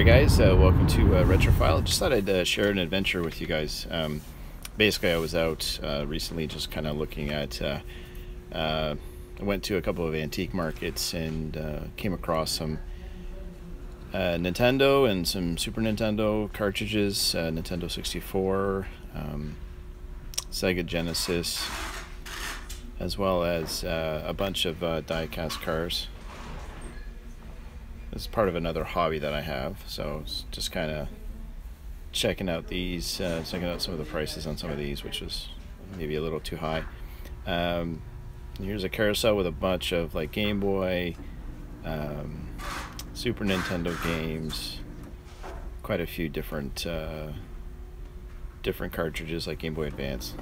there, guys. Welcome to Retrophile. Just thought I'd share an adventure with you guys. Basically, I was out recently just kind of looking at... I went to a couple of antique markets and came across some Nintendo and some Super Nintendo cartridges, Nintendo 64, Sega Genesis, as well as a bunch of die-cast cars. It's part of another hobby that I have, so it's just kind of checking out these, checking out some of the prices on some of these, which is maybe a little too high. Here's a carousel with a bunch of like Game Boy, Super Nintendo games, quite a few different different cartridges like Game Boy Advance.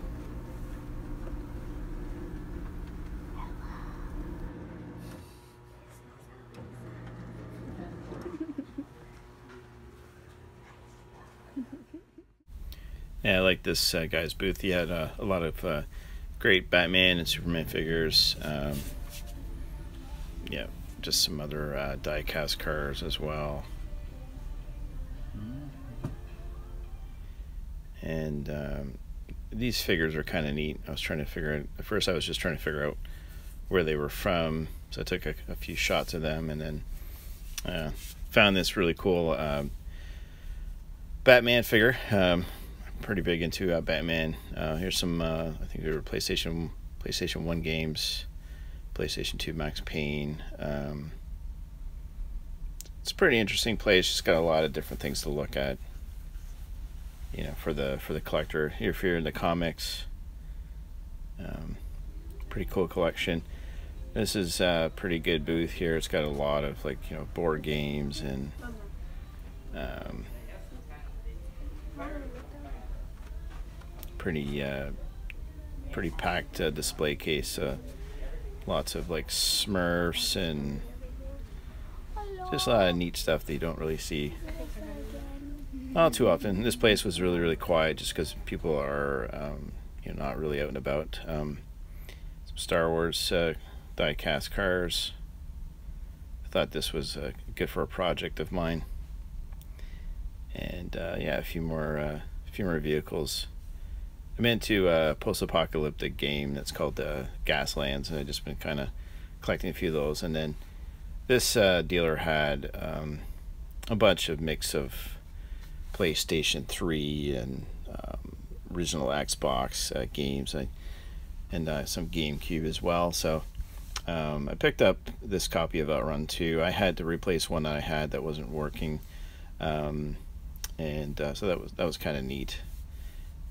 Yeah, I like this guy's booth. He had a lot of great Batman and Superman figures. Yeah, just some other die-cast cars as well. And these figures are kind of neat. I was trying to figure out, at first I was just trying to figure out where they were from, so I took a few shots of them, and then found this really cool Batman figure. Pretty big into Batman. Here's some I think they were PlayStation 1 games, PlayStation 2 Max Payne. It's a pretty interesting place. Just got a lot of different things to look at, you know, for the collector. If you're into comics, pretty cool collection. This is a pretty good booth here. It's got a lot of, like, you know, board games and pretty packed display case. Lots of like Smurfs and just a lot of neat stuff that you don't really see not too often. This place was really quiet just because people are you know, not really out and about. Some Star Wars die-cast cars. I thought this was good for a project of mine. And yeah, a few more vehicles. I'm into a post-apocalyptic game that's called Gaslands, and I've just been kind of collecting a few of those. And then this dealer had a bunch of mix of PlayStation 3 and original Xbox games, and some GameCube as well. So I picked up this copy of Outrun 2. I had to replace one that I had that wasn't working, and so that was kind of neat.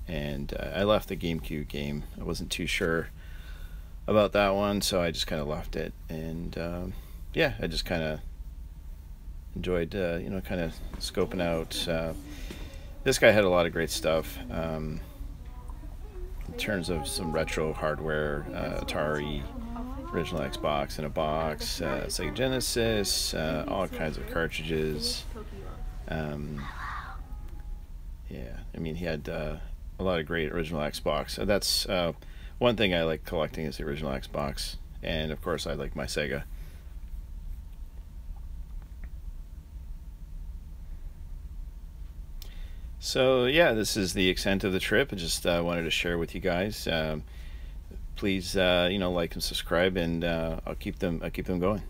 And I left the GameCube game. I wasn't too sure about that one, so I just kind of left it. And yeah, I just kind of enjoyed, you know, kind of scoping out. This guy had a lot of great stuff in terms of some retro hardware, Atari, original Xbox in a box, Sega Genesis, all kinds of cartridges. Yeah, I mean, he had a lot of great original Xbox. So that's one thing I like collecting, is the original Xbox, and of course I like my Sega. So yeah, this is the extent of the trip. I just wanted to share with you guys. Please, you know, like and subscribe, and I'll keep them going.